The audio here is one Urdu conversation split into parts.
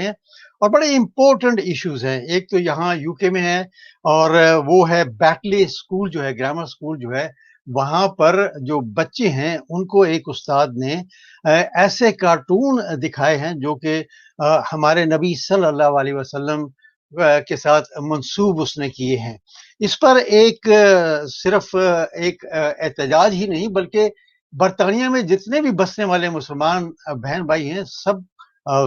اور بڑے امپورٹنٹ ایشوز ہیں. ایک تو یہاں UK میں ہے اور وہ ہے بیٹلے اسکول جو ہے, گرامر اسکول جو ہے, وہاں پر جو بچے ہیں ان کو ایک استاد نے ایسے کارٹون دکھائے ہیں جو کہ ہمارے نبی صلی اللہ علیہ وسلم کے ساتھ منسوب اس نے کیے ہیں. اس پر ایک صرف ایک احتجاج ہی نہیں بلکہ برطانیہ میں جتنے بھی بسنے والے مسلمان بہن بھائی ہیں سب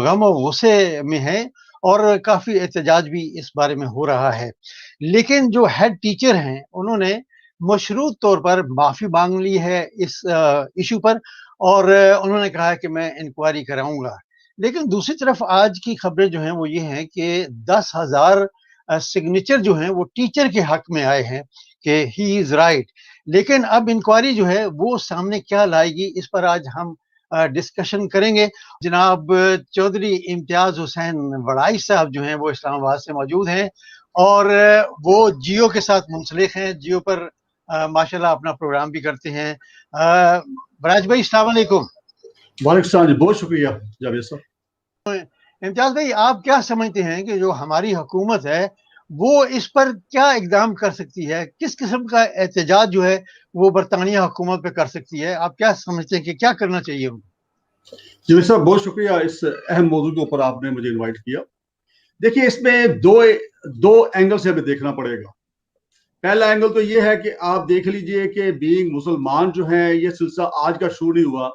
غم و غصے میں ہیں اور کافی احتجاج بھی اس بارے میں ہو رہا ہے. لیکن جو ہیڈ ٹیچر ہیں انہوں نے مشروط طور پر معافی مانگ لی ہے اس ایشو پر اور انہوں نے کہا کہ میں انکوائری کراؤں گا. لیکن دوسری طرف آج کی خبریں جو ہیں وہ یہ ہیں کہ 10,000 سگنیچر جو ہیں وہ ٹیچر کے حق میں آئے ہیں کہ ہی از رائٹ. لیکن اب انکوائری جو ہے وہ سامنے کیا لائے گی اس پر آج ہم ڈسکشن کریں گے. جناب چودھری امتیاز حسین وڑائی صاحب جو ہیں وہ اسلام آباد سے موجود ہیں اور وہ جیو کے ساتھ منسلک ہیں, جیو پر ماشاءاللہ اپنا پروگرام بھی کرتے ہیں. وراج بھائی السلام علیکم. وعلیکم السلام جی, بہت شکریہ جاوید صاحب. امتیاز بھائی آپ کیا سمجھتے ہیں کہ جو ہماری حکومت ہے وہ اس پر کیا اقدام کر سکتی ہے, کس قسم کا احتجاج جو ہے وہ برطانیہ حکومت پہ کر سکتی ہے, آپ کیا سمجھتے ہیں کہ کیا کرنا چاہیے ان کو؟ جاوید صاحب بہت شکریہ, اس اہم موضوع کے اوپر آپ نے مجھے انوائٹ کیا. دیکھیے اس میں دو اینگل سے ہمیں دیکھنا پڑے گا. پہلا اینگل تو یہ ہے کہ آپ دیکھ لیجئے کہ بینگ مسلمان جو ہیں یہ سلسلہ آج کا شروع نہیں ہوا,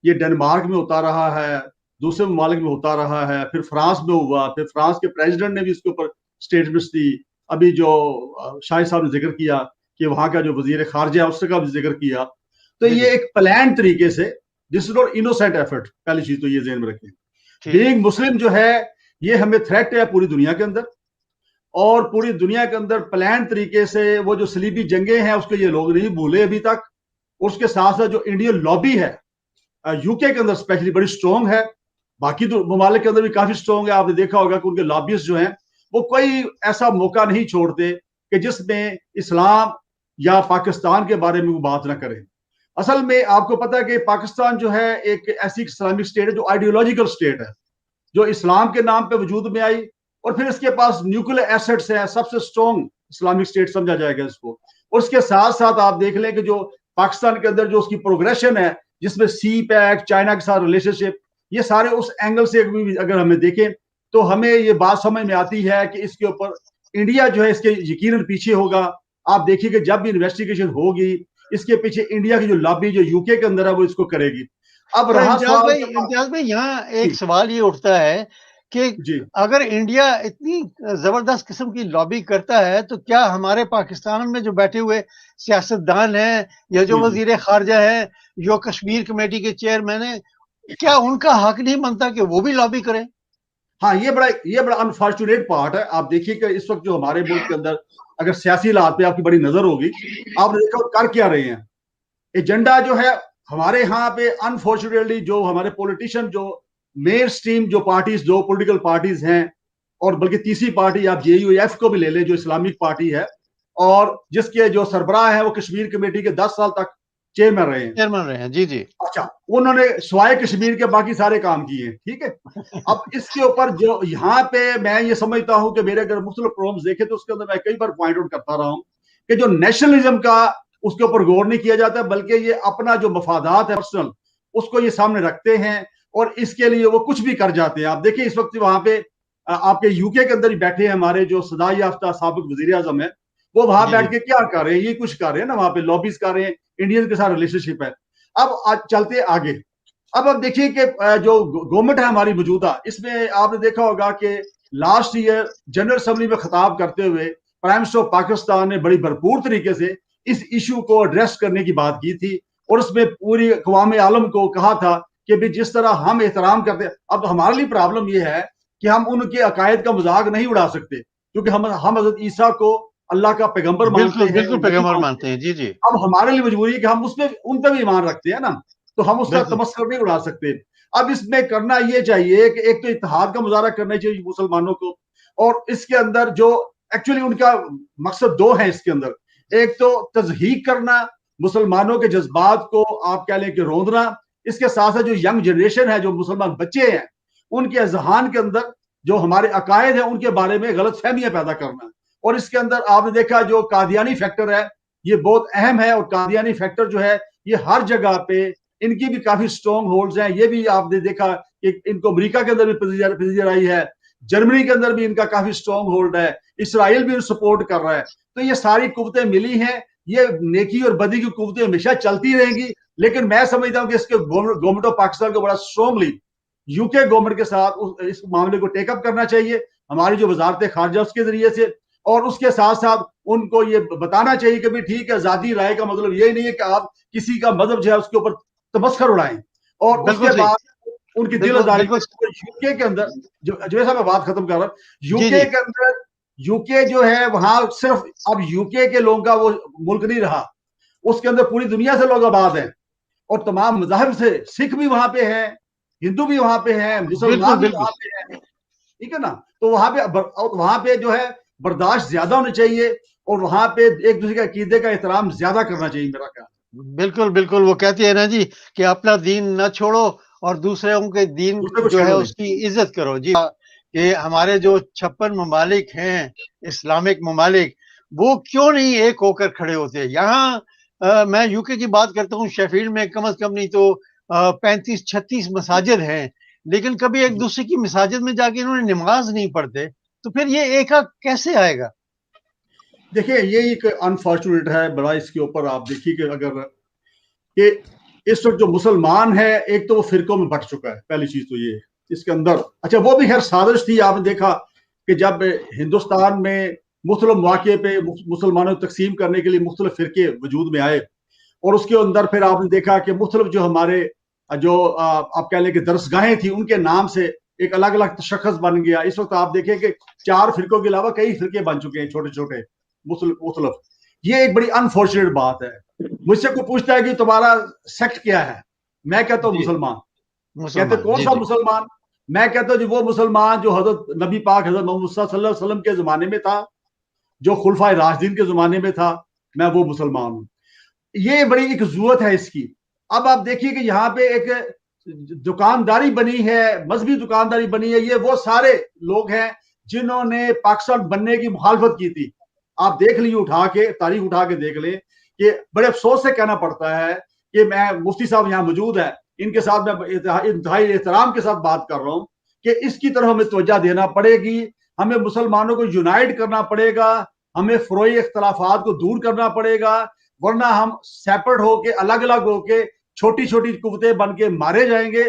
یہ ڈنمارک میں ہوتا رہا ہے, دوسرے ممالک میں ہوتا رہا ہے, پھر فرانس میں ہوا, پھر فرانس کے پریزیڈنٹ نے بھی اس کے اوپر اسٹیٹمنٹس دی. ابھی جو شاہد صاحب نے ذکر کیا کہ وہاں کا جو وزیر خارجہ ہے اس کا بھی ذکر کیا. تو یہ ایک پلان طریقے سے, دس از ناٹ انوسینٹ ایفرٹ, پہلی چیز تو یہ ذہن میں رکھیں. بینگ مسلم جو ہے یہ ہمیں تھریٹ ہے پوری دنیا کے اندر, اور پوری دنیا کے اندر پلان طریقے سے وہ جو صلیبی جنگیں ہیں اس کو یہ لوگ نہیں بھولے ابھی تک. اس کے ساتھ ساتھ جو انڈین لابی ہے UK کے اندر اسپیشلی بڑی اسٹرانگ ہے, باقی تو ممالک کے اندر بھی کافی اسٹرانگ ہے. آپ نے دیکھا ہوگا کہ ان کے لابیز جو ہیں وہ کوئی ایسا موقع نہیں چھوڑتے کہ جس میں اسلام یا پاکستان کے بارے میں وہ بات نہ کریں. اصل میں آپ کو پتا ہے کہ پاکستان جو ہے ایک ایسی اسلامک اسٹیٹ ہے جو آئیڈیولوجیکل اسٹیٹ ہے, جو اسلام کے نام پہ وجود میں آئی, اور پھر اس کے پاس نیوکلیر ایسٹس ہیں, سب سے اسٹرانگ اسلامک اسٹیٹ سمجھا جائے گا اس کو. اور اس کے ساتھ ساتھ آپ دیکھ لیں کہ جو پاکستان کے اندر جو اس کی پروگریشن ہے جس میں سی پیک, چائنا کے ساتھ ریلیشن شپ, یہ سارے اس اینگل سے اگر ہمیں دیکھیں تو ہمیں یہ بات سمجھ میں آتی ہے کہ اس کے اوپر انڈیا جو ہے اس کے یقیناً پیچھے ہوگا. آپ دیکھیے کہ جب بھی انویسٹیگیشن ہوگی اس کے پیچھے انڈیا کی جو لابی جو UK کے اندر ہے وہ اس کو کرے گی. اب رہا سوال امتیاز بھائی یہاں ایک سوال یہ اٹھتا ہے کہ اگر انڈیا اتنی زبردست قسم کی لابی کرتا ہے تو کیا ہمارے پاکستان میں جو بیٹھے ہوئے سیاستدان ہیں یا جو وزیر خارجہ ہیں, جو کشمیر کمیٹی کے چیئرمین ہیں, کیا ان کا حق نہیں بنتا کہ وہ بھی لابی کریں؟ ہاں, یہ بڑا انفارچونیٹ پارٹ ہے. آپ دیکھیے کہ اس وقت جو ہمارے ملک کے اندر اگر سیاسی حالات پہ آپ کی بڑی نظر ہوگی, آپ نے دیکھا کر کیا رہے ہیں. ایجنڈا جو ہے ہمارے ہاں پہ انفارچونیٹلی جو ہمارے پولیٹیشین جو مین سٹریم جو پارٹیز, جو پولیٹیکل پارٹیز ہیں, اور بلکہ تیسری پارٹی آپ JUF کو بھی لے لیں جو اسلامک پارٹی ہے, اور جس کے جو سربراہ ہیں وہ کشمیر کمیٹی کے 10 سال تک چیئرمین رہے ہیں. جی. اچھا, انہوں نے سوائے کشمیر کے باقی سارے کام کیے ہیں, ٹھیک ہے. اب اس کے اوپر جو یہاں پہ میں یہ سمجھتا ہوں کہ میرے اگر مختلف پروگرامز دیکھے تو اس کے اندر میں کئی بار پوائنٹ آؤٹ کرتا رہا ہوں کہ جو نیشنلزم کا اس کے اوپر غور نہیں کیا جاتا, بلکہ یہ اپنا جو مفادات ہے پرسنل اس کو یہ سامنے رکھتے ہیں اور اس کے لیے وہ کچھ بھی کر جاتے ہیں. آپ دیکھیں اس وقت وہاں پہ آپ کے UK کے اندر ہی بیٹھے ہیں ہمارے جو سزا یافتہ سابق وزیر اعظم ہے, وہ وہاں بیٹھ کے کیا کر رہے ہیں, یہ کچھ کر رہے ہیں نا, وہاں پہ لابیز کر رہے ہیں, انڈین کے ساتھ ریلیشن شپ ہے. اب چلتے آگے, اب دیکھیے کہ جو گورنمنٹ ہے ہماری موجودہ, اس میں آپ نے دیکھا ہوگا کہ لاسٹ ایئر جنرل اسمبلی میں خطاب کرتے ہوئے پرائم منسٹر آف پاکستان نے بڑی بھرپور طریقے سے اس ایشو کو ایڈریس کرنے کی بات کی تھی, اور اس میں پوری اقوام عالم کو کہا تھا کہ بھی جس طرح ہم احترام کرتے ہیں. اب ہمارے لیے پرابلم یہ ہے کہ ہم ان کے عقائد کا مذاق نہیں اڑا سکتے, کیونکہ ہم حضرت عیسیٰ کو اللہ کا پیغمبر مانتے ہیں, بالکل پیغمبر مانتے ہیں. جی. اب ہمارے لیے مجبوری ہے کہ ہم اس میں ان پہ بھی ایمان رکھتے ہیں نا, تو ہم اس کا تمسخر نہیں اڑا سکتے. اب اس میں کرنا یہ چاہیے کہ ایک تو اتحاد کا مظاہرہ کرنا چاہیے مسلمانوں کو, اور اس کے اندر جو ایکچولی ان کا مقصد دو ہیں اس کے اندر, ایک تو تضحیق کرنا, مسلمانوں کے جذبات کو آپ کہہ لیں کہ روندنا, اس کے ساتھ ساتھ جو ینگ جنریشن ہے, جو مسلمان بچے ہیں, ان کے اذہان کے اندر جو ہمارے عقائد ہیں ان کے بارے میں غلط فہمیاں پیدا کرنا ہے. اور اس کے اندر آپ نے دیکھا جو قادیانی فیکٹر ہے یہ بہت اہم ہے, اور قادیانی فیکٹر جو ہے یہ ہر جگہ پہ ان کی بھی کافی اسٹرانگ ہولڈز ہیں. یہ بھی آپ نے دیکھا کہ ان کو امریکہ کے اندر بھی پذیر آئی ہے, جرمنی کے اندر بھی ان کا کافی اسٹرانگ ہولڈ ہے, اسرائیل بھی سپورٹ کر رہا ہے. تو یہ ساری قوتیں ملی ہیں, یہ نیکی اور بدی کی قوتیں ہمیشہ چلتی رہیں گی. لیکن میں سمجھتا ہوں کہ اس کے گورنمنٹ آف پاکستان کو بڑا اسٹرانگلی یو کے گورنمنٹ کے ساتھ اس معاملے کو ٹیک اپ کرنا چاہیے, ہماری جو وزارت خارجہ اس کے ذریعے سے, اور اس کے ساتھ ساتھ ان کو یہ بتانا چاہیے کہ بھی ٹھیک ہے, ذاتی رائے کا مطلب یہ نہیں ہے کہ آپ کسی کا مذہب جو ہے اس کے اوپر تمسخر اڑائیں. اور اس بالکل کے صحیح. بعد ان کی دل بالکل آزاری بالکل. یو کے کے اندر جو ایسا میں بات ختم کر رہا ہوں, یو جی کے جی. کے اندر یو کے جو ہے وہاں صرف اب یو کے لوگوں کا وہ ملک نہیں رہا, اس کے اندر پوری دنیا سے لوگ آباد ہیں, اور تمام مذاہب سے, سکھ بھی وہاں پہ ہیں, ہندو بھی وہاں پہ ہیں, بالکل مسلمان بھی بالکل. وہاں پہ ہیں, ٹھیک ہے نا. تو وہاں پہ جو ہے برداشت زیادہ ہونی چاہیے, اور وہاں پہ ایک دوسرے کے عقیدے کا احترام زیادہ کرنا چاہیے میرا خیال. بالکل بالکل. وہ کہتی ہے نا جی کہ اپنا دین نہ چھوڑو اور دوسروں کے دین دوسرے کو جو ہے چھیڑو نہیں. اس کی عزت کرو. جی کہ ہمارے جو 56 ممالک ہیں اسلامک ممالک, وہ کیوں نہیں ایک ہو کر کھڑے ہوتے. یہاں میں یو کے کی بات کرتا ہوں, شیفیلڈ میں کم از کم نہیں تو 35-36 مساجد ہیں, لیکن کبھی ایک دوسرے کی مساجد میں جا کے انہوں نے نماز نہیں پڑھتے, تو پھر یہ ایکا کیسے آئے گا؟ دیکھیں یہ ایک انفارچونیٹ ہے بڑا. اس کے اوپر آپ دیکھیے کہ اگر کہ اس وقت جو مسلمان ہے ایک تو وہ فرقوں میں بٹ چکا ہے, پہلی چیز تو یہ ہے اس کے اندر. اچھا وہ بھی خیر سازش تھی. آپ نے دیکھا کہ جب ہندوستان میں مختلف مواقع پہ مسلمانوں کو تقسیم کرنے کے لیے مختلف فرقے وجود میں آئے, اور اس کے اندر پھر آپ نے دیکھا کہ مختلف جو ہمارے جو آپ کہہ لیں کہ درسگاہیں تھیں ان کے نام سے ایک الگ الگ تشخص بن گیا. اس وقت آپ دیکھیں کہ 4 فرقوں کے علاوہ کئی فرقے بن چکے ہیں چھوٹے چھوٹے مختلف. یہ ایک بڑی انفارچونیٹ بات ہے. مجھ سے کوئی پوچھتا ہے کہ تمہارا سیکٹ کیا ہے, میں کہتا ہوں جی مسلمان. کہتے مسلمان. کون جی سا جی. مسلمان؟ میں کہتا ہوں جی وہ مسلمان جو حضرت نبی پاک حضرت محمد صلی اللہ علیہ وسلم کے زمانے میں تھا, جو خلفائے راشدین کے زمانے میں تھا, میں وہ مسلمان ہوں. یہ بڑی ایک ضرورت ہے اس کی. اب آپ دیکھیے کہ یہاں پہ ایک دکانداری بنی ہے, مذہبی دکانداری بنی ہے. یہ وہ سارے لوگ ہیں جنہوں نے پاکستان بننے کی مخالفت کی تھی. آپ دیکھ لیے اٹھا کے تاریخ اٹھا کے دیکھ لیں کہ بڑے افسوس سے کہنا پڑتا ہے کہ میں مفتی صاحب یہاں موجود ہے, ان کے ساتھ میں انتہائی احترام کے ساتھ بات کر رہا ہوں کہ اس کی طرف ہمیں توجہ دینا پڑے گی. ہمیں مسلمانوں کو یونائٹ کرنا پڑے گا, ہمیں فروئی اختلافات کو دور کرنا پڑے گا, ورنہ ہم سیپریٹ ہو کے الگ الگ ہو کے چھوٹی چھوٹی قوتیں بن کے مارے جائیں گے.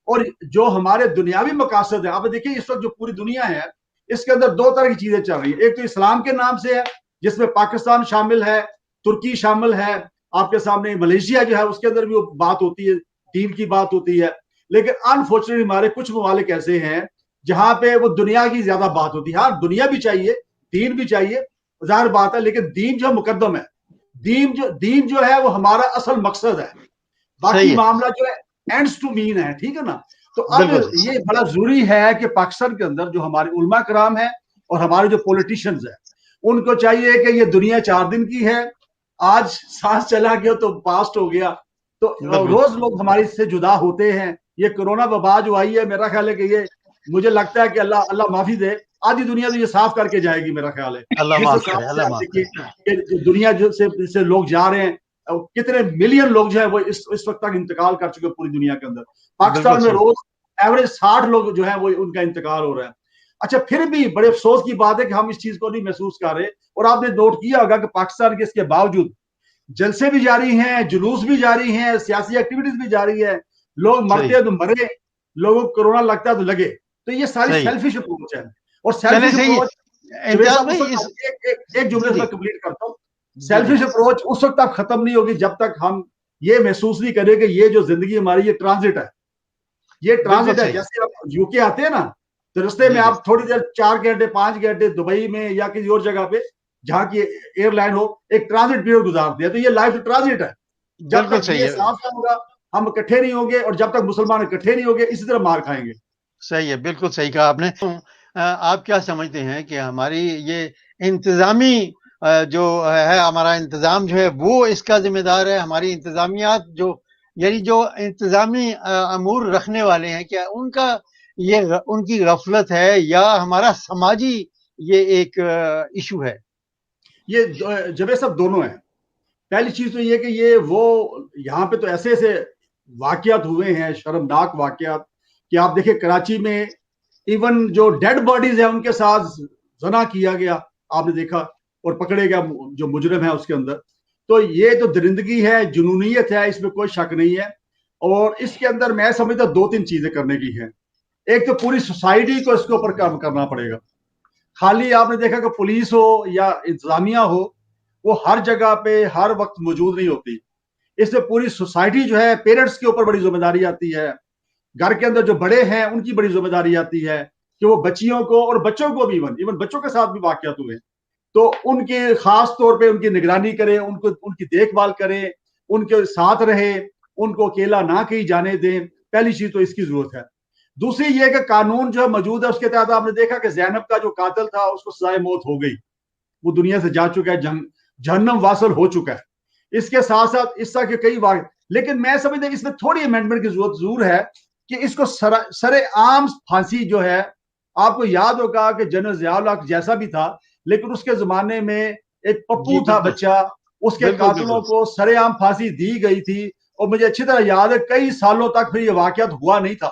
اور جو ہمارے دنیاوی مقاصد ہیں, آپ دیکھیے اس وقت جو پوری دنیا ہے اس کے اندر 2 طرح کی چیزیں چل رہی ہیں. ایک تو اسلام کے نام سے ہے جس میں پاکستان شامل ہے, ترکی شامل ہے, آپ کے سامنے ملیشیا جو ہے اس کے اندر بھی وہ بات ہوتی ہے, دین کی بات ہوتی ہے. لیکن انفارچونیٹلی ہمارے کچھ ممالک ایسے ہیں جہاں پہ وہ دنیا کی زیادہ بات ہوتی ہے. ہاں دنیا بھی چاہیے, دین بھی چاہیے, ظاہر بات ہے, لیکن دین جو مقدم ہے, دین جو ہے وہ ہمارا اصل مقصد ہے, باقی صحیح ہے. معاملہ جو ہے اینڈز ٹو مین ہے, ٹھیک ہے نا. تو اب بالکل یہ بڑا ضروری ہے کہ پاکستان کے اندر جو ہمارے علماء کرام ہیں اور ہمارے جو پولیٹیشنز ہیں ان کو چاہیے کہ یہ دنیا 4 دن کی ہے, آج سانس چلا گیا تو پاسٹ ہو گیا. تو بالکل. روز لوگ ہماری سے جدا ہوتے ہیں. یہ کورونا وبا جو آئی ہے میرا خیال ہے کہ یہ مجھے لگتا ہے کہ اللہ معافی دے, آدھی دنیا تو یہ صاف کر کے جائے گی میرا خیال ہے. اللہ جس معاف حساب کرے, سے اللہ آپ معاف دیکھیے کرے. کہ دنیا سے لوگ جا رہے ہیں, کتنے ملین لوگ جو ہے وہ اس وقت تک انتقال کر چکے پوری دنیا کے اندر. بالکل پاکستان میں صحیح. روز ایوریج 60 لوگ جو ہیں وہ ان کا انتقال ہو رہا ہے. اچھا پھر بھی بڑے افسوس کی بات ہے کہ ہم اس چیز کو نہیں محسوس کر رہے. اور آپ نے نوٹ کیا ہوگا کہ پاکستان کے اس کے باوجود جلسے بھی جاری ہیں, جلوس بھی جاری ہیں, سیاسی ایکٹیویٹیز بھی جاری ہے, لوگ مرتے صحیح ہیں تو مرے, لوگوں کو کورونا لگتا ہے تو لگے. تو یہ ساری صحیح. سیلفش اپروچ ہے. اور چلے سیلفش صحیح اپروچ ہے. جوید امتیاز صاحب اس بھائی اس. وقت ایک جی جملے سے جی. میں کمپلیٹ کرتا ہوں. جی جی. سیلفش اپروچ اس وقت تک ختم نہیں ہوگی جب تک ہم یہ محسوس نہیں کریں کہ یہ جو زندگی ہماری یہ ٹرانزٹ ہے, یہ بالکل ٹرانزٹ ہے. صحیح. جیسے آپ یو کے آتے ہیں نا تو رستے جی میں جی. آپ تھوڑی دیر 4 گھنٹے 5 گھنٹے دبئی میں یا کسی اور جگہ پہ جہاں کی ایئر لائن ہو ایک ٹرانزٹ پیریڈ گزارتے ہیں. تو یہ لائف ٹرانزٹ ہے. جب بالکل تک صحیح یہ ہے. صاف نہ ہوگا ہم اکٹھے نہیں ہوں گے, اور جب تک مسلمان اکٹھے نہیں ہوں گے اسی طرح مار کھائیں گے. صحیح ہے. بالکل صحیح کہا آپ نے. آپ کیا سمجھتے ہیں کہ ہماری یہ انتظامی جو ہے, ہمارا انتظام جو ہے وہ اس کا ذمہ دار ہے, ہماری انتظامیات جو یعنی جو انتظامی امور رکھنے والے ہیں, کیا ان کا یہ ان کی غفلت ہے یا ہمارا سماجی یہ ایک ایشو ہے؟ یہ جب سب دونوں ہیں. پہلی چیز تو یہ کہ یہ وہ یہاں پہ تو ایسے ایسے واقعات ہوئے ہیں، شرمناک واقعات، کہ آپ دیکھیں کراچی میں ایون جو ڈیڈ باڈیز ہیں ان کے ساتھ زنا کیا گیا، آپ نے دیکھا، اور پکڑے گیا جو مجرم ہے اس کے اندر. تو یہ تو درندگی ہے، جنونیت ہے، اس میں کوئی شک نہیں ہے. اور اس کے اندر میں سمجھتا دو تین چیزیں کرنے کی ہیں. ایک تو پوری سوسائٹی کو اس کے اوپر کام کرنا پڑے گا. خالی آپ نے دیکھا کہ پولیس ہو یا انتظامیہ ہو، وہ ہر جگہ پہ ہر وقت موجود نہیں ہوتی. اس میں پوری سوسائٹی جو ہے، پیرنٹس کے اوپر بڑی ذمہ داری آتی ہے، گھر کے اندر جو بڑے ہیں ان کی بڑی ذمہ داری آتی ہے کہ وہ بچیوں کو اور بچوں کو بھی، ایون بچوں کے ساتھ بھی واقعات ہوئے تو ان کے خاص طور پہ ان کی نگرانی کرے، ان کی دیکھ بھال کرے، ان کے ساتھ رہے، ان کو اکیلا نہ کہیں جانے دیں. پہلی چیز تو اس کی ضرورت ہے. دوسری یہ کہ قانون جو موجود ہے اس کے تحت آپ نے دیکھا کہ زینب کا جو قاتل تھا اس کو سزائے موت ہو گئی، وہ دنیا سے جا چکا ہے، جہنم واصل ہو چکا ہے. اس کے ساتھ ساتھ اس طرح کے کئی واقع، لیکن میں سمجھتا ہوں اس میں تھوڑی امینڈمنٹ کی ضرورت ضرور ہے کہ اس کو سر عام پھانسی جو ہے، آپ کو یاد ہوگا کہ جنرل ضیاء الحق جیسا بھی تھا، لیکن اس کے زمانے میں ایک جی پپو تھا بالکل بچہ، اس کے بالکل قاتلوں بالکل. کو سر عام پھانسی دی گئی تھی. اور مجھے اچھی طرح یاد ہے کئی سالوں تک پھر یہ واقعات ہوا نہیں تھا،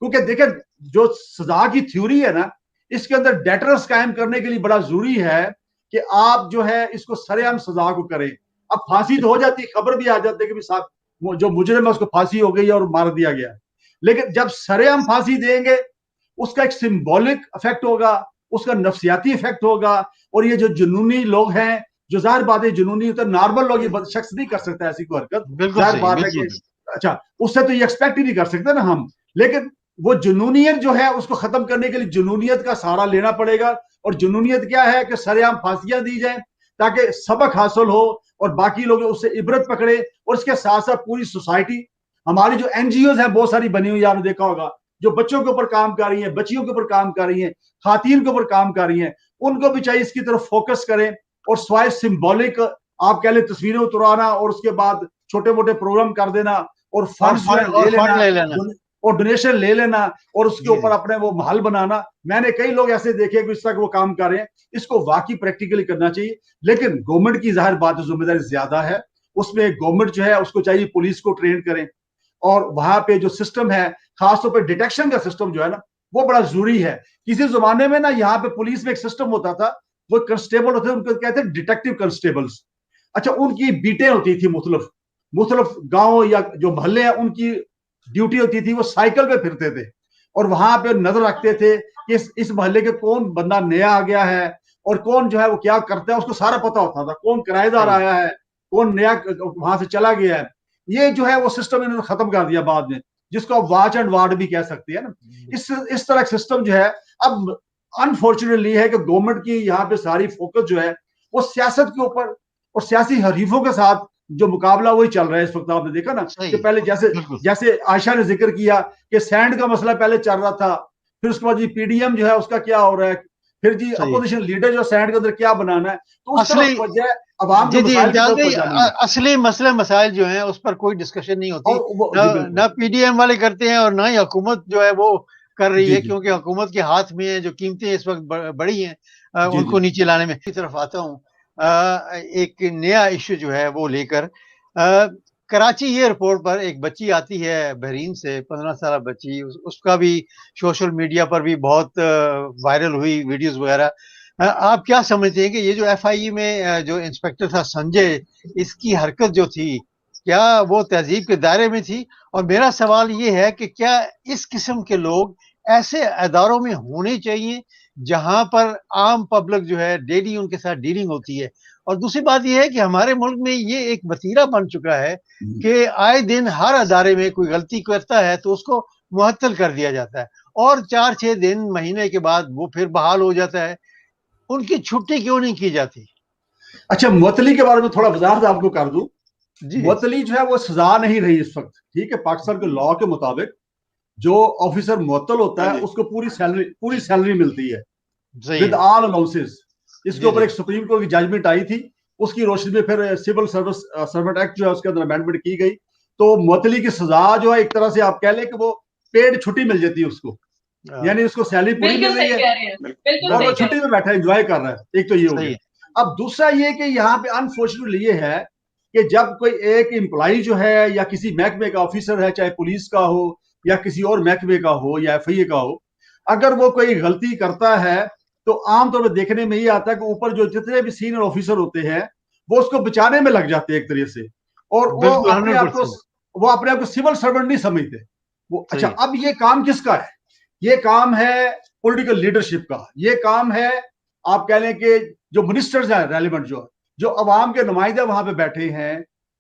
کیونکہ دیکھیں جو سزا کی تھیوری ہے نا، اس کے اندر ڈیٹرنس قائم کرنے کے لیے بڑا ضروری ہے کہ آپ جو ہے اس کو سر عام سزا کو کریں. اب پھانسی تو ہو جاتی، خبر بھی آ جاتی کہ جو مجرم ہے اس کو پھانسی ہو گئی اور مار دیا گیا، لیکن جب سر عام پھانسی دیں گے اس کا ایک سمبولک افیکٹ ہوگا، اس کا نفسیاتی افیکٹ ہوگا. اور یہ جو جنونی لوگ ہیں، جو ظاہر بات ہے جنونی ہوتا ہے، نارمل لوگ یہ شخص نہیں کر سکتا ایسی کوئی حرکت، بالکل ظاہر صحیح، بات ہے بالکل کہ صحیح. اچھا اس سے تو یہ ایکسپیکٹ ہی نہیں کر سکتے نا ہم. لیکن وہ جنونیت جو ہے اس کو ختم کرنے کے لیے جنونیت کا سہارا لینا پڑے گا. اور جنونیت کیا ہے کہ سر عام پھانسیاں دی جائیں تاکہ سبق حاصل ہو اور باقی لوگ اس سے عبرت پکڑے. اور اس کے ساتھ ساتھ پوری سوسائٹی، ہماری جو این جی اوز ہیں بہت ساری بنی ہوئی، آپ نے دیکھا ہوگا، جو بچوں کے اوپر کام کر رہی ہیں، بچیوں کے اوپر کام کر رہی ہیں، خواتین کے اوپر کام کر رہی ہیں، ان کو بھی چاہیے اس کی طرف فوکس کریں. اور سوائے سمبولک آپ کہہ لیں تصویریں اترانا اور اس کے بعد چھوٹے موٹے پروگرام کر دینا اور فنڈز جو ہے اور لے لینا فنڈ لے لینا. اور ڈونیشن لے لینا اور اس کے جی اوپر جی. اپنے وہ محل بنانا، میں نے کئی لوگ ایسے دیکھے کہ اس طرح وہ کام کر رہے ہیں. اس کو واقعی پریکٹیکلی کرنا چاہیے. لیکن گورنمنٹ کی ظاہر بات ذمہ داری زیادہ ہے. اس میں گورنمنٹ جو ہے اس کو چاہیے پولیس کو ٹرین کریں، اور وہاں پہ جو سسٹم ہے خاص طور پہ ڈیٹیکشن کا سسٹم جو ہے نا وہ بڑا ضروری ہے. کسی زمانے میں نا یہاں پہ پولیس میں ایک سسٹم ہوتا تھا، وہ کنسٹیبل ہوتے ہیں، ان کو کہتے ہیں ڈیٹیکٹیو کنسٹیبلز. اچھا ان کی بیٹیں ہوتی تھی مختلف گاؤں یا جو محلے ہیں، ان کی ڈیوٹی ہوتی تھی، وہ سائیکل پہ پھرتے تھے اور وہاں پہ نظر رکھتے تھے کہ اس محلے کے کون بندہ نیا آ گیا ہے اور کون جو ہے وہ کیا کرتا ہے، اس کو سارا پتا ہوتا تھا، کون کرایہ دار صحیح. آیا ہے، کون نیا وہاں سے چلا گیا ہے. یہ جو ہے وہ سسٹم انہوں نے ختم کر دیا بعد میں، جس کو آپ واچ اینڈ وارڈ بھی کہہ سکتے ہیں نا. اس طرح کا سسٹم جو ہے اب انفارچونیٹلی ہے کہ گورنمنٹ کی یہاں پہ ساری فوکس جو ہے وہ سیاست کے اوپر اور سیاسی حریفوں کے ساتھ جو مقابلہ وہی چل رہا ہے اس وقت. آپ نے دیکھا نا کہ صحیح. پہلے بالکل جیسے عائشہ نے ذکر کیا کہ سینڈ کا مسئلہ پہلے چل رہا تھا، پھر اس کے بعد جی پی ڈی ایم جو ہے اس کا کیا ہو رہا ہے، پھر جی صحیح. اپوزیشن لیڈر جو سینڈ کے اندر کیا بنانا ہے. تو اس طرف اصلی توجہ ہے، عوام کے جی جی مسائل کی امتیاز طرف بھائی، توجہ نہیں ہے. اصلی مسئلے مسائل جو ہیں اس پر کوئی ڈسکشن نہیں ہوتی، اور وہ نہ جی بالکل، نہ پی ڈی ایم والے کرتے ہیں اور نہ ہی حکومت جو ہے وہ کر رہی جی ہے، جی کیونکہ حکومت کے ہاتھ میں ہے جو قیمتیں اس وقت بڑی ہیں جی ان جی کو نیچے لانے میں. کی طرف آتا ہوں، ایک نیا ایشو جو ہے وہ لے کر کراچی ایئرپورٹ پر ایک بچی آتی ہے بحرین سے، 15 سالہ بچی، اس کا بھی سوشل میڈیا پر بھی بہت وائرل ہوئی ویڈیوز وغیرہ. آپ کیا سمجھتے ہیں کہ یہ جو ایف آئی میں جو انسپیکٹر تھا سنجے، اس کی حرکت جو تھی کیا وہ تہذیب کے دائرے میں تھی؟ اور میرا سوال یہ ہے کہ کیا اس قسم کے لوگ ایسے اداروں میں ہونے چاہیے جہاں پر عام پبلک جو ہے ڈیلی ان کے ساتھ ڈیلنگ ہوتی ہے؟ اور دوسری بات یہ ہے کہ ہمارے ملک میں یہ ایک وتیرہ بن چکا ہے کہ آئے دن ہر ادارے میں کوئی غلطی کرتا ہے تو اس کو معطل کر دیا جاتا ہے، اور 4-6 دن مہینے کے بعد وہ پھر بحال ہو جاتا ہے. ان کی چھٹی کیوں نہیں کی جاتی؟ اچھا معطلی کے بارے میں تھوڑا وضاحت آپ کو کر دوں. جی معطلی جو ہے وہ سزا نہیں رہی اس وقت، ٹھیک ہے. پاکستان کے لاء کے مطابق جو آفیسر معطل ہوتا ہے اس کو پوری سیلری ملتی ہے صحیح ود ہے. آل الاؤنسز. اس کے جی اوپر جی ایک سپریم کورٹ کی ججمنٹ آئی تھی، اس کی روشنی میں پھر سول سرونٹ ایکٹ جو ہے اس کے اندر امینڈمنٹ کی گئی. تو معطلی کی سزا جو ہے ایک طرح سے آپ کہہ لیں کہ وہ پیڈ چھٹی مل جاتی ہے اس کو. یعنی اس کو سیلری پوری مل رہی ہے اور وہ چھٹی میں بیٹھا انجوائے کر رہا ہے. ایک تو یہ ہو گیا. اب دوسرا یہ کہ یہاں پہ انفارچونیٹلی یہ ہے کہ جب کوئی ایک امپلائی جو ہے یا کسی محکمے کا آفیسر ہے, چاہے پولیس کا ہو یا کسی اور محکمے کا ہو یا ایف آئی اے کا ہو, اگر وہ کوئی غلطی کرتا ہے تو عام طور پہ دیکھنے میں یہ آتا ہے کہ اوپر جو جتنے بھی سینئر آفیسر ہوتے ہیں وہ اس کو بچانے میں لگ جاتے ہیں ایک طریقے سے, اور وہ اپنے آپ کو سول سرونٹ نہیں سمجھتے وہ. اچھا, اب یہ کام کس کا ہے؟ یہ کام ہے پولیٹیکل لیڈرشپ کا. یہ کام ہے آپ کہہ لیں کہ جو منسٹرز ہیں ریلیونٹ, جو عوام کے نمائندے وہاں پہ بیٹھے ہیں,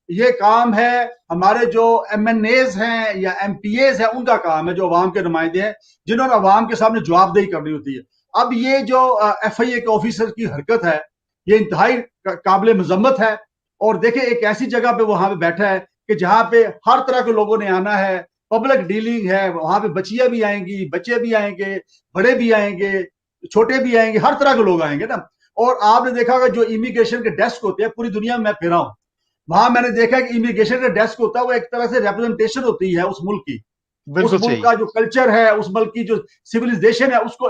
یہ کام ہے ہمارے جو ایم این ایز ہیں یا ایم پی ایز ہیں, ان کا کام ہے جو عوام کے نمائندے ہیں جنہوں نے عوام کے سامنے جواب دہی کرنی ہوتی ہے. اب یہ جو ایف آئی اے کے آفیسر کی حرکت ہے یہ انتہائی قابل مذمت ہے. اور دیکھیں ایک ایسی جگہ پہ وہاں پہ بیٹھا ہے کہ جہاں پہ ہر طرح کے لوگوں نے آنا ہے, پبلک ڈیلنگ ہے, وہاں پہ بچیاں بھی آئیں گی, بچے بھی آئیں گے, بڑے بھی آئیں گے, چھوٹے بھی آئیں گے, ہر طرح کے لوگ آئیں گے نا. اور آپ نے دیکھا کہ جو امیگریشن کے ڈیسک ہوتے ہیں پوری دنیا میں میں پھرا ہوں, وہاں میں نے دیکھا کہ امیگریشن کا ڈیسک ہوتا ہے وہ ایک طرح سے ریپرزنٹیشن ہوتی ہے اس ملک کی, اس ملک کا جو کلچر ہے, اس ملک کی جو سویلائزیشن ہے اس کو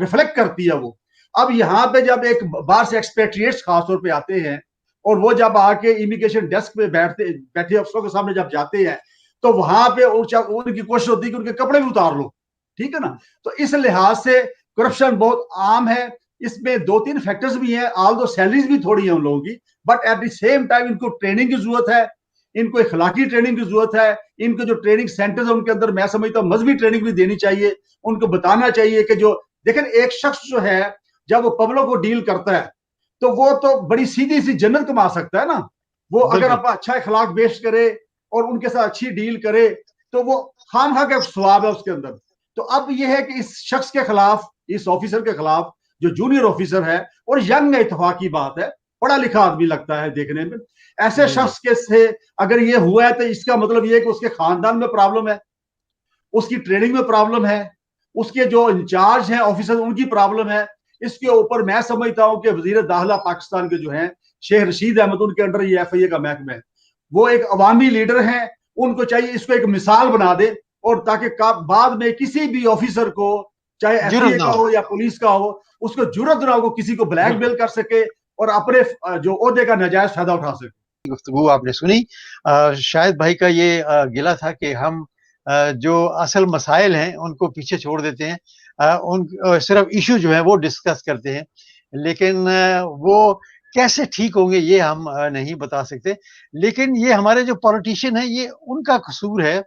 ریفلیکٹ کرتی ہے وہ. اب یہاں پہ جب ایک باہر سے ایکسپیٹریٹس خاص طور پہ آتے ہیں اور وہ جب آ کے امیگریشن ڈیسک پہ بیٹھے افسروں کے سامنے جب جاتے ہیں تو وہاں پہ ان کی کوشش ہوتی ہے کہ ان کے کپڑے بھی اتار لو, ٹھیک ہے نا. تو اس لحاظ سے کرپشن بہت عام ہے. اس میں 2-3 فیکٹرز بھی ہیں, آل دو سیلریز بھی تھوڑی ہیں ان لوگوں کی, but at the same time ان کو ٹریننگ کی ضرورت ہے, ان کو اخلاقی ٹریننگ کی ضرورت ہے. ان کے جو ٹریننگ سینٹرز ہیں ان کے اندر میں سمجھتا ہوں مذہبی ٹریننگ بھی دینی چاہیے. ان کو بتانا چاہیے کہ جو دیکھیں ایک شخص جو ہے جب وہ پبلک کو ڈیل کرتا ہے تو وہ تو بڑی سیدھی سی جنت کما سکتا ہے نا. وہ اگر آپ اچھا اخلاق پیش کرے اور ان کے ساتھ اچھی ڈیل کرے تو وہ خواہ کا ثواب ہے اس کے اندر. تو اب یہ ہے کہ اس شخص کے خلاف, اس آفیسر کے خلاف جو جونیئر آفیسر ہے اور ینگ ہے, اتفاق کی بات ہے, پڑھا لکھا آدمی لگتا ہے دیکھنے میں, ایسے شخص کے سے اگر یہ ہوا ہے تو اس کا مطلب یہ ہے کہ اس کے خاندان میں پرابلم ہے, اس کی ٹریننگ میں پرابلم ہے, اس کے جو انچارج ہیں آفیسر ان کی پرابلم ہے. اس کے اوپر میں سمجھتا ہوں کہ وزیر داخلہ پاکستان کے جو ہیں شیخ رشید احمد, ان کے انڈر یہ ایف آئی اے کا محکمہ ہے, وہ ایک عوامی لیڈر ہیں, ان کو چاہیے اس کو ایک مثال بنا دے اور تاکہ بعد میں کسی بھی آفیسر کو چاہے ایف آئی اے کا ہو یا پولیس کا ہو اس کو جرت نہ ہو کسی کو بلیک میل کر سکے اور اپنے جو عہدے کا ناجائز فائدہ اٹھا سکے. گفتگو آپ نے سنی. شاہد بھائی کا یہ گلہ تھا کہ ہم جو اصل مسائل ہیں ان کو پیچھے چھوڑ دیتے ہیں, ان صرف ایشو جو ہے وہ ڈسکس کرتے ہیں, لیکن وہ کیسے ٹھیک ہوں گے یہ ہم نہیں بتا سکتے. لیکن یہ ہمارے جو پولیٹیشین ہیں یہ ان کا قصور ہے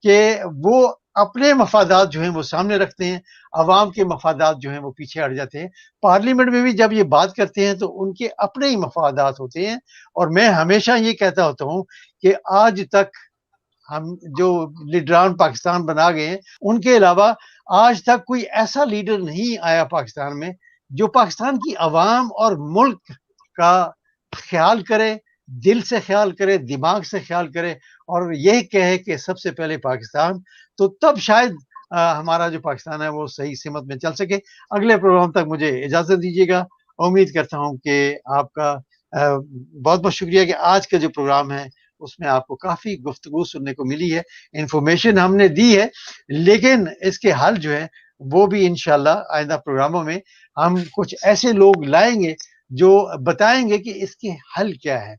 کہ وہ اپنے مفادات جو ہیں وہ سامنے رکھتے ہیں, عوام کے مفادات جو ہیں وہ پیچھے ہٹ جاتے ہیں. پارلیمنٹ میں بھی جب یہ بات کرتے ہیں تو ان کے اپنے ہی مفادات ہوتے ہیں. اور میں ہمیشہ یہ کہتا ہوتا ہوں کہ آج تک ہم جو لیڈران پاکستان بنا گئے ہیں ان کے علاوہ آج تک کوئی ایسا لیڈر نہیں آیا پاکستان میں جو پاکستان کی عوام اور ملک کا خیال کرے, دل سے خیال کرے, دماغ سے خیال کرے اور یہ کہے کہ سب سے پہلے پاکستان. تو تب شاید ہمارا جو پاکستان ہے وہ صحیح سمت میں چل سکے. اگلے پروگرام تک مجھے اجازت دیجیے گا. امید کرتا ہوں کہ آپ کا بہت بہت شکریہ کہ آج کا جو پروگرام ہے اس میں آپ کو کافی گفتگو سننے کو ملی ہے, انفارمیشن ہم نے دی ہے, لیکن اس کے حل جو ہے وہ بھی انشاءاللہ آئندہ پروگراموں میں ہم کچھ ایسے لوگ لائیں گے جو بتائیں گے کہ اس کے حل کیا ہے.